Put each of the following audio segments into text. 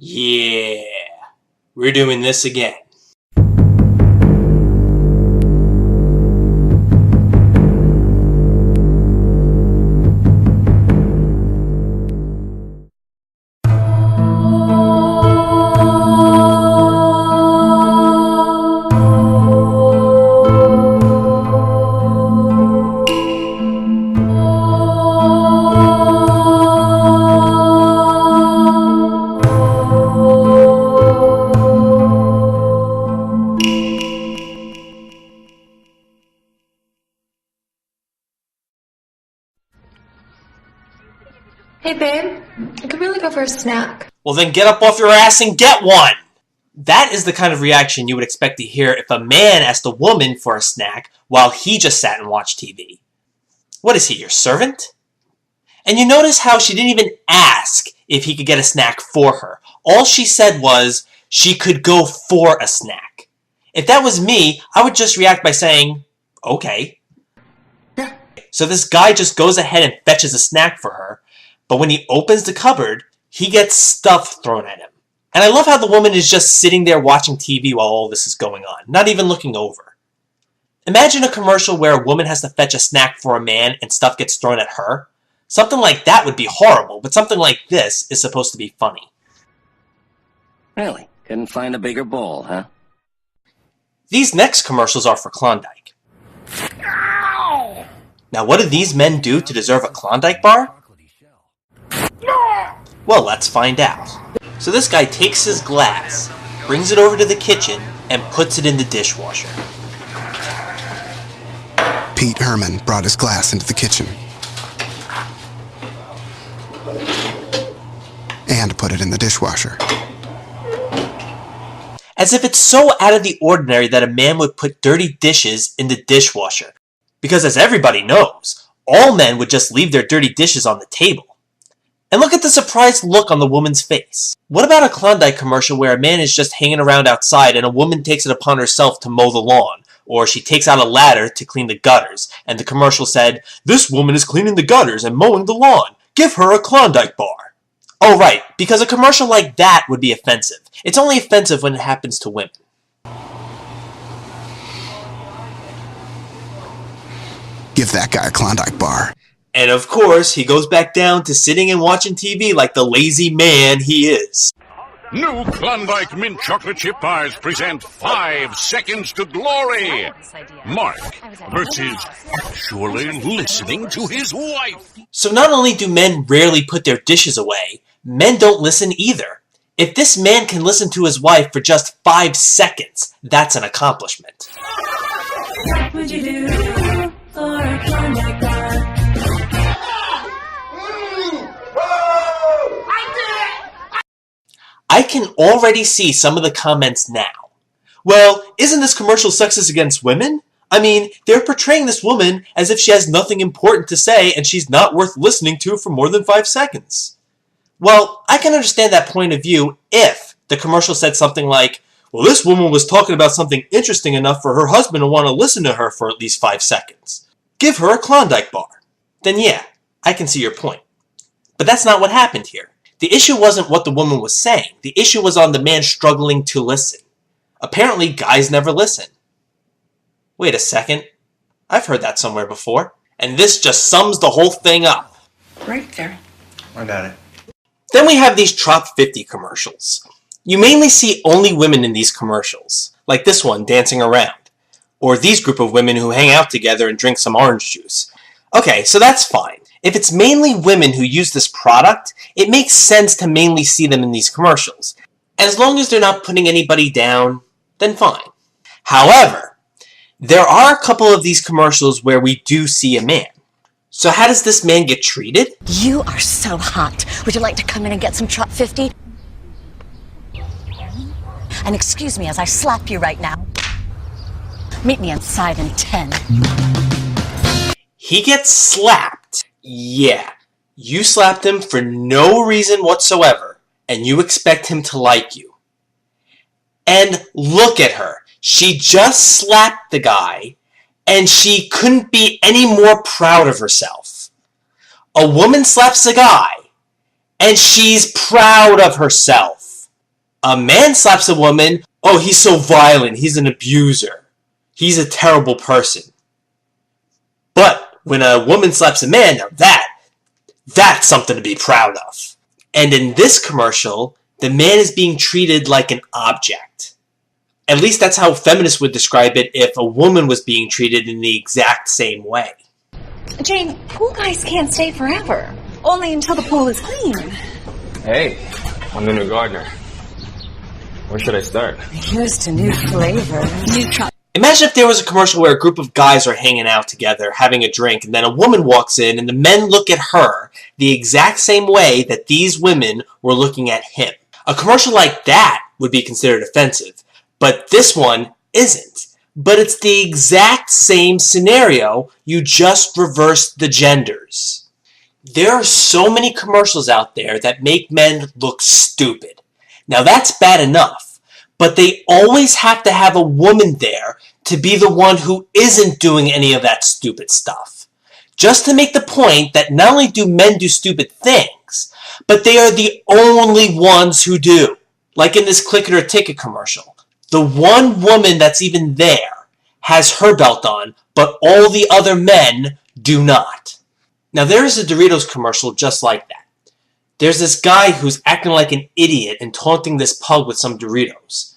Yeah, we're doing this again. Hey babe, I could really go for a snack. Well then get up off your ass and get one! That is the kind of reaction you would expect to hear if a man asked a woman for a snack while he just sat and watched TV. What is he, your servant? And you notice how she didn't even ask if he could get a snack for her. All she said was she could go for a snack. If that was me, I would just react by saying, okay. So this guy just goes ahead and fetches a snack for her, but when he opens the cupboard, he gets stuff thrown at him. And I love how the woman is just sitting there watching TV while all this is going on, not even looking over. Imagine a commercial where a woman has to fetch a snack for a man and stuff gets thrown at her. Something like that would be horrible, but something like this is supposed to be funny. Really? Couldn't find a bigger bowl, huh? These next commercials are for Klondike. Ow! Now what did these men do to deserve a Klondike bar? Well, let's find out. So this guy takes his glass, brings it over to the kitchen, and puts it in the dishwasher. Pete Herman brought his glass into the kitchen and put it in the dishwasher. As if it's so out of the ordinary that a man would put dirty dishes in the dishwasher. Because as everybody knows, all men would just leave their dirty dishes on the table. And look at the surprised look on the woman's face. What about a Klondike commercial where a man is just hanging around outside and a woman takes it upon herself to mow the lawn, or she takes out a ladder to clean the gutters, and the commercial said, "This woman is cleaning the gutters and mowing the lawn. Give her a Klondike bar." Oh right, because a commercial like that would be offensive. It's only offensive when it happens to women. Give that guy a Klondike bar. And of course, he goes back down to sitting and watching TV like the lazy man he is. New Klondike Mint Chocolate Chip Bars present 5 Seconds to Glory. Mark versus actually listening to his wife. So not only do men rarely put their dishes away, men don't listen either. If this man can listen to his wife for just 5 seconds, that's an accomplishment. What would you do for a Klondike bar? I can already see some of the comments now. Well, isn't this commercial sexist against women? I mean, they're portraying this woman as if she has nothing important to say and she's not worth listening to for more than 5 seconds. Well, I can understand that point of view if the commercial said something like, well, this woman was talking about something interesting enough for her husband to want to listen to her for at least 5 seconds. Give her a Klondike bar. Then yeah, I can see your point. But that's not what happened here. The issue wasn't what the woman was saying. The issue was on the man struggling to listen. Apparently, guys never listen. Wait a second. I've heard that somewhere before. And this just sums the whole thing up. Right there. I got it. Then we have these Trop 50 commercials. You mainly see only women in these commercials, like this one dancing around, or these group of women who hang out together and drink some orange juice. Okay, so that's fine. If it's mainly women who use this product, it makes sense to mainly see them in these commercials. As long as they're not putting anybody down, then fine. However, there are a couple of these commercials where we do see a man. So how does this man get treated? You are so hot. Would you like to come in and get some Trop 50? And excuse me as I slap you right now. Meet me inside in 10. He gets slapped. Yeah, you slapped him for no reason whatsoever, and you expect him to like you. And look at her. She just slapped the guy, and she couldn't be any more proud of herself. A woman slaps a guy, and she's proud of herself. A man slaps a woman, oh, he's so violent, he's an abuser. He's a terrible person. But when a woman slaps a man, now that's something to be proud of. And in this commercial, the man is being treated like an object. At least that's how feminists would describe it if a woman was being treated in the exact same way. Jane, pool guys can't stay forever. Only until the pool is clean. Hey, I'm the new gardener. Where should I start? Here's to new flavor. Imagine if there was a commercial where a group of guys are hanging out together, having a drink, and then a woman walks in and the men look at her the exact same way that these women were looking at him. A commercial like that would be considered offensive, but this one isn't. But it's the exact same scenario, you just reversed the genders. There are so many commercials out there that make men look stupid. Now that's bad enough, but they always have to have a woman there to be the one who isn't doing any of that stupid stuff. Just to make the point that not only do men do stupid things, but they are the only ones who do. Like in this Click It or Ticket commercial. The one woman that's even there has her belt on, but all the other men do not. Now there is a Doritos commercial just like that. There's this guy who's acting like an idiot and taunting this pug with some Doritos.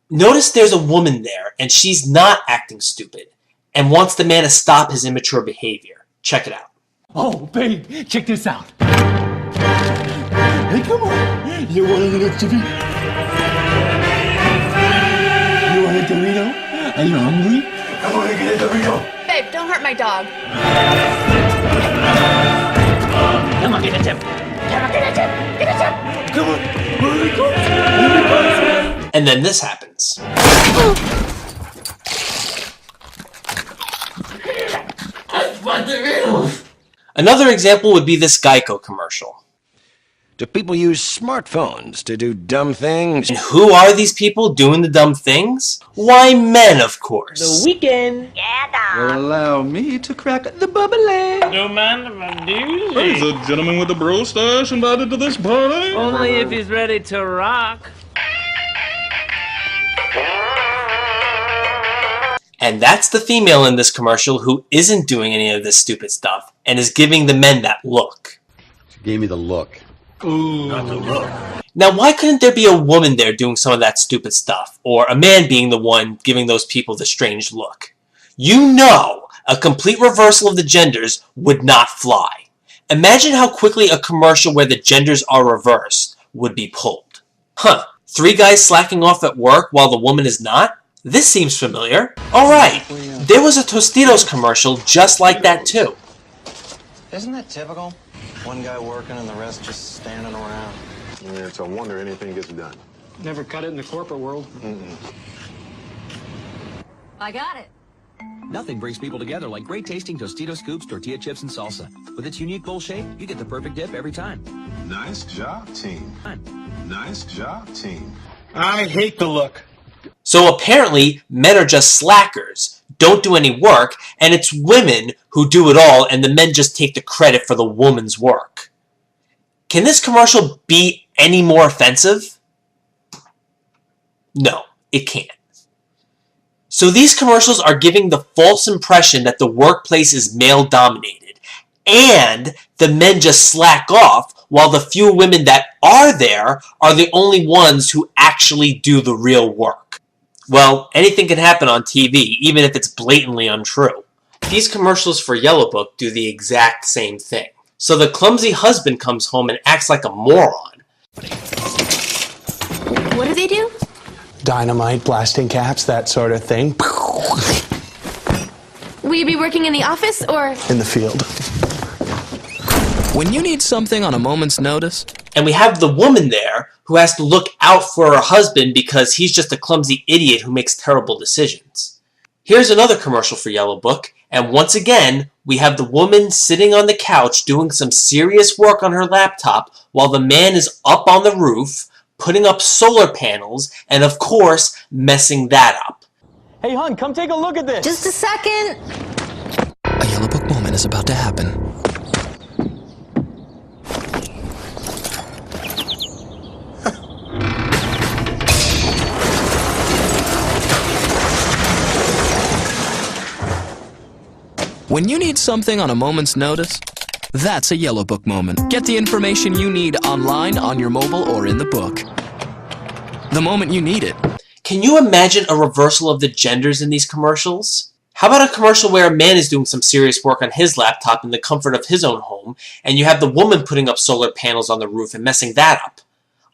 Notice there's a woman there, and she's not acting stupid, and wants the man to stop his immature behavior. Check it out. Oh, babe, check this out. Hey, come on. You want a little chippy? You want a Dorito? Are you hungry? I want to get a Dorito. Babe, don't hurt my dog. Come on, get a tip. Come on, get a tip. Get a tip. Come on. Here we go. Here we go. And then this happens. Another example would be this Geico commercial. Do people use smartphones to do dumb things? And who are these people doing the dumb things? Why, men, of course. The Weekend. Will allow me to crack the bubbly. Don't mind if I do. There's a gentleman with a bro stash invited to this party. Only if he's ready to rock. And that's the female in this commercial who isn't doing any of this stupid stuff and is giving the men that look. She gave me the look. Ooh, not the look. Now, why couldn't there be a woman there doing some of that stupid stuff, or a man being the one giving those people the strange look? You know, a complete reversal of the genders would not fly. Imagine how quickly a commercial where the genders are reversed would be pulled. Huh, 3 guys slacking off at work while the woman is not? This seems familiar. Alright, there was a Tostitos commercial just like that too. Isn't that typical? One guy working and the rest just standing around. Yeah, it's a wonder anything gets done. Never cut it in the corporate world. I got it. Nothing brings people together like great tasting Tostito Scoops, tortilla chips, and salsa. With its unique bowl shape, you get the perfect dip every time. Nice job, team. Nice job, team. I hate the look. So apparently, men are just slackers, don't do any work, and it's women who do it all, and the men just take the credit for the woman's work. Can this commercial be any more offensive? No, it can't. So these commercials are giving the false impression that the workplace is male-dominated, and the men just slack off, while the few women that are there are the only ones who actually do the real work. Well, anything can happen on TV, even if it's blatantly untrue. These commercials for Yellow Book do the exact same thing. So the clumsy husband comes home and acts like a moron. What do they do? Dynamite, blasting caps, that sort of thing. Will you be working in the office or? In the field. When you need something on a moment's notice. And we have the woman there who has to look out for her husband because he's just a clumsy idiot who makes terrible decisions. Here's another commercial for Yellow Book, and once again, we have the woman sitting on the couch doing some serious work on her laptop while the man is up on the roof, putting up solar panels, and of course, messing that up. Hey, hon, come take a look at this. Just a second. A Yellow Book moment is about to happen. When you need something on a moment's notice, that's a Yellow Book moment. Get the information you need online, on your mobile, or in the book. The moment you need it. Can you imagine a reversal of the genders in these commercials? How about a commercial where a man is doing some serious work on his laptop in the comfort of his own home, and you have the woman putting up solar panels on the roof and messing that up?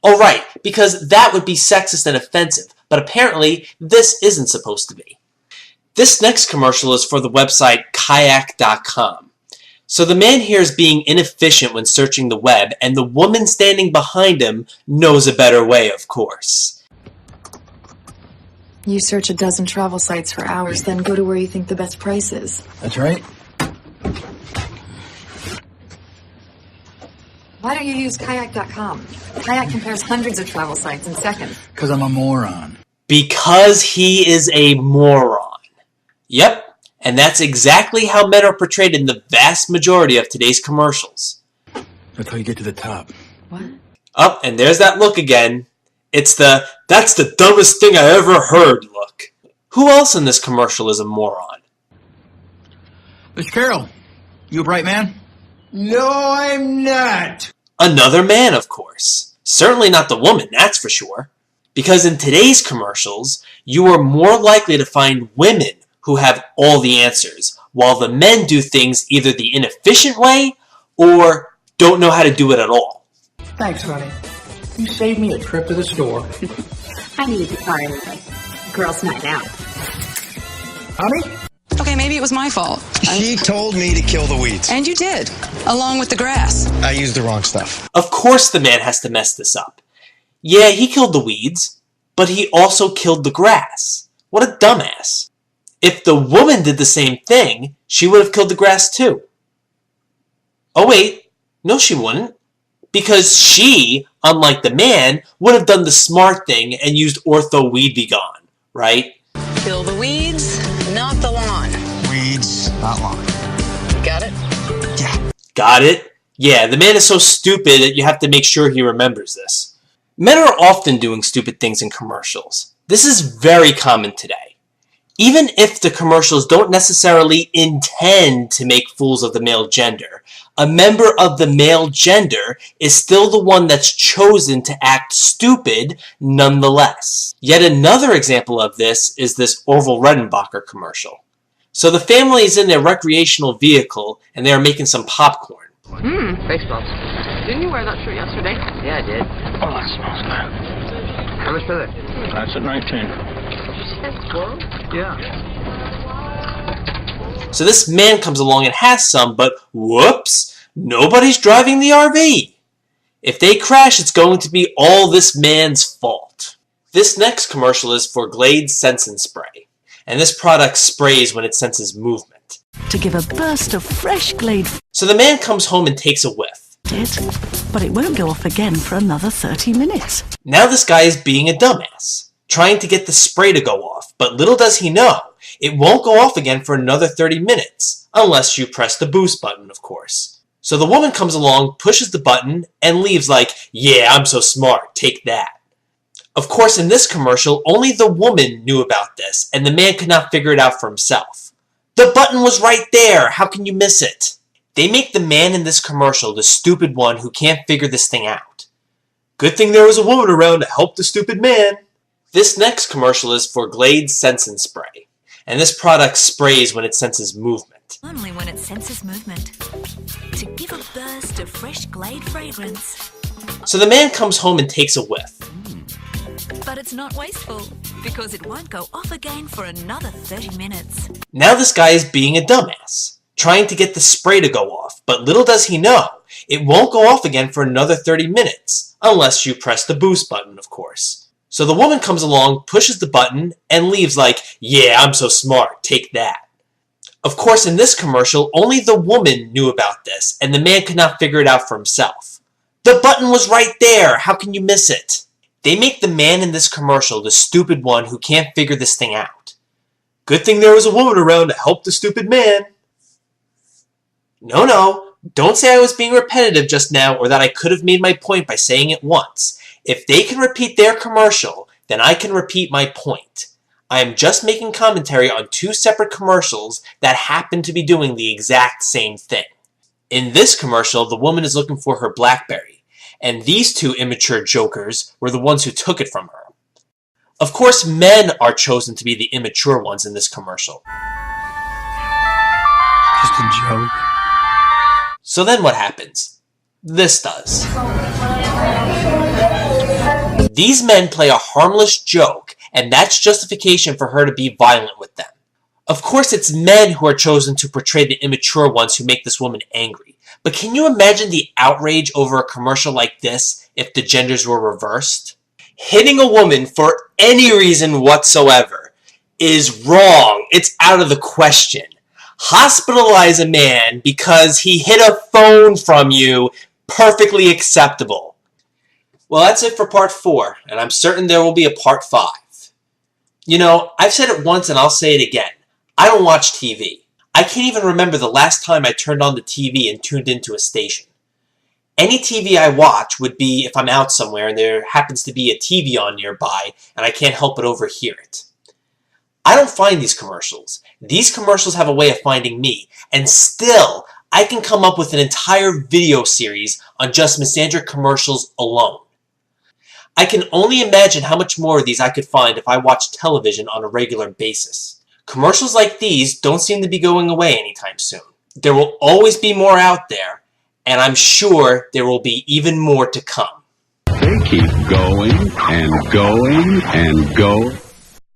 Oh right, because that would be sexist and offensive, but apparently this isn't supposed to be. This next commercial is for the website kayak.com. So the man here is being inefficient when searching the web, and the woman standing behind him knows a better way, of course. You search a dozen travel sites for hours, then go to where you think the best price is. That's right. Why don't you use kayak.com? Kayak compares hundreds of travel sites in seconds. Because I'm a moron. Because he is a moron. Yep, and that's exactly how men are portrayed in the vast majority of today's commercials. That's how you get to the top. What? Oh, and there's that look again. It's the, that's the dumbest thing I ever heard look. Who else in this commercial is a moron? Miss Carroll, you a bright man? No, I'm not. Another man, of course. Certainly not the woman, that's for sure. Because in today's commercials, you are more likely to find women who have all the answers, while the men do things either the inefficient way or don't know how to do it at all. Thanks, honey. You saved me a trip to the store. I needed the car anyway. Girls night out. Honey? Okay, maybe it was my fault. She told me to kill the weeds. And you did, along with the grass. I used the wrong stuff. Of course the man has to mess this up. Yeah, he killed the weeds, but he also killed the grass. What a dumbass. If the woman did the same thing, she would have killed the grass too. Oh wait, no she wouldn't. Because she, unlike the man, would have done the smart thing and used Ortho Weed Be Gone, right? Kill the weeds, not the lawn. Weeds, not lawn. Got it? Yeah. Got it? Yeah, the man is so stupid that you have to make sure he remembers this. Men are often doing stupid things in commercials. This is very common today. Even if the commercials don't necessarily intend to make fools of the male gender, a member of the male gender is still the one that's chosen to act stupid nonetheless. Yet another example of this is this Orville Redenbacher commercial. So the family is in their recreational vehicle and they are making some popcorn. Baseballs. Didn't you wear that shirt yesterday? Yeah, I did. Oh, that smells good. How much for that? That's at 19. Yeah. So this man comes along and has some, but whoops, nobody's driving the RV. If they crash, it's going to be all this man's fault. This next commercial is for Glade Sense and Spray, and this product sprays when it senses movement. To give a burst of fresh Glade. So the man comes home and takes a whiff. But it won't go off again for another 30 minutes. Now this guy is being a dumbass, trying to get the spray to go off, but little does he know, it won't go off again for another 30 minutes, unless you press the boost button, of course. So the woman comes along, pushes the button, and leaves like, yeah, I'm so smart, take that. Of course, in this commercial, only the woman knew about this, and the man could not figure it out for himself. The button was right there, how can you miss it? They make the man in this commercial the stupid one who can't figure this thing out. Good thing there was a woman around to help the stupid man. This next commercial is for Glade Sense and Spray, and this product sprays when it senses movement. Only when it senses movement. To give a burst of fresh Glade fragrance. So the man comes home and takes a whiff. But it's not wasteful, because it won't go off again for another 30 minutes. Now this guy is being a dumbass, trying to get the spray to go off, but little does he know, it won't go off again for another 30 minutes, unless you press the boost button, of course. So the woman comes along, pushes the button, and leaves like, yeah, I'm so smart, take that. Of course, in this commercial, only the woman knew about this, and the man could not figure it out for himself. The button was right there, how can you miss it? They make the man in this commercial the stupid one who can't figure this thing out. Good thing there was a woman around to help the stupid man. No, don't say I was being repetitive just now or that I could have made my point by saying it once. If they can repeat their commercial, then I can repeat my point. I am just making commentary on two separate commercials that happen to be doing the exact same thing. In this commercial, the woman is looking for her BlackBerry, and these two immature jokers were the ones who took it from her. Of course, men are chosen to be the immature ones in this commercial. Just a joke. So then what happens? This does. These men play a harmless joke, and that's justification for her to be violent with them. Of course, it's men who are chosen to portray the immature ones who make this woman angry. But can you imagine the outrage over a commercial like this if the genders were reversed? Hitting a woman for any reason whatsoever is wrong. It's out of the question. Hospitalize a man because he hid a phone from you, perfectly acceptable. Well, that's it for part 4, and I'm certain there will be a part 5. You know, I've said it once and I'll say it again. I don't watch TV. I can't even remember the last time I turned on the TV and tuned into a station. Any TV I watch would be if I'm out somewhere and there happens to be a TV on nearby and I can't help but overhear it. I don't find these commercials. These commercials have a way of finding me, and still, I can come up with an entire video series on just Misandry commercials alone. I can only imagine how much more of these I could find if I watched television on a regular basis. Commercials like these don't seem to be going away anytime soon. There will always be more out there, and I'm sure there will be even more to come. They keep going and going and going.